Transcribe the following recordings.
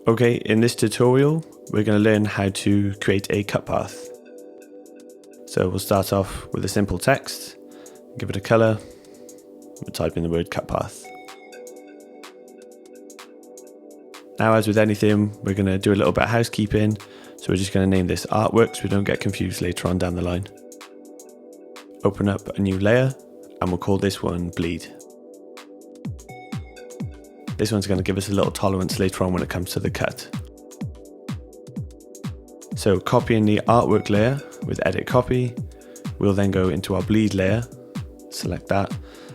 Okay, in this tutorial, we're going to learn how to create a cut path. So we'll start off with a simple text, give it a color, we'll type in the word cut path. Now, as with anything, we're going to do a little bit of housekeeping. So we're just going to name this artwork so we don't get confused later on down the line. Open up a new layer and we'll call this one bleed. This one's going to give us a little tolerance later on when it comes to the cut. So copying the artwork layer with edit copy, we'll then go into our bleed layer, select that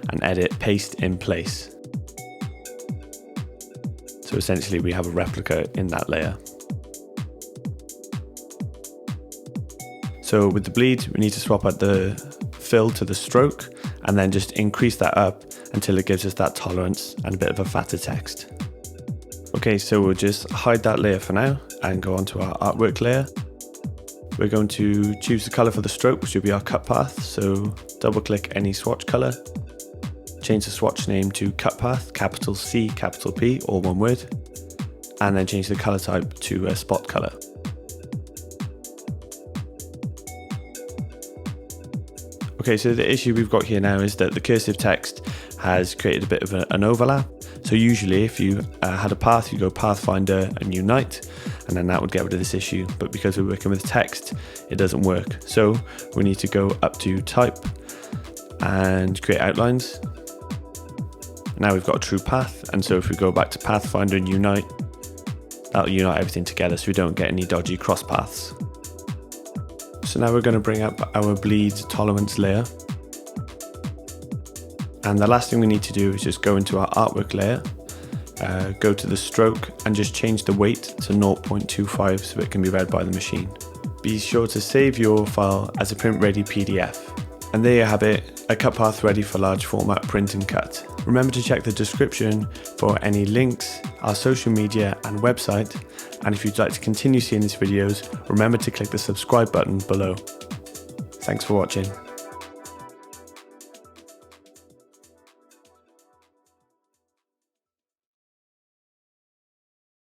and edit paste in place. So essentially we have a replica in that layer. So with the bleed, we need to swap out the fill to the stroke and then just increase that up until it gives us that tolerance and a bit of a fatter text. Okay, so we'll just hide that layer for now and go onto our artwork layer. We're going to choose the color for the stroke, which will be our cut path. So double click any swatch color, change the swatch name to CutPath, capital C, capital P, all one word, and then change the color type to a spot color. Okay, so the issue we've got here now is that the cursive text has created a bit of an overlap. So usually if you had a path, you go Pathfinder and Unite, and then that would get rid of this issue. But because we're working with text, it doesn't work. So we need to go up to Type and create outlines. Now we've got a true path. And so if we go back to Pathfinder and Unite, that'll unite everything together so we don't get any dodgy cross paths. So now we're going to bring up our bleed tolerance layer. And the last thing we need to do is just go into our artwork layer, go to the stroke and just change the weight to 0.25 so it can be read by the machine. Be sure to save your file as a print ready PDF. And there you have it, a cut path ready for large format print and cut. Remember to check the description for any links, our social media and website. And if you'd like to continue seeing these videos, remember to click the subscribe button below. Thanks for watching.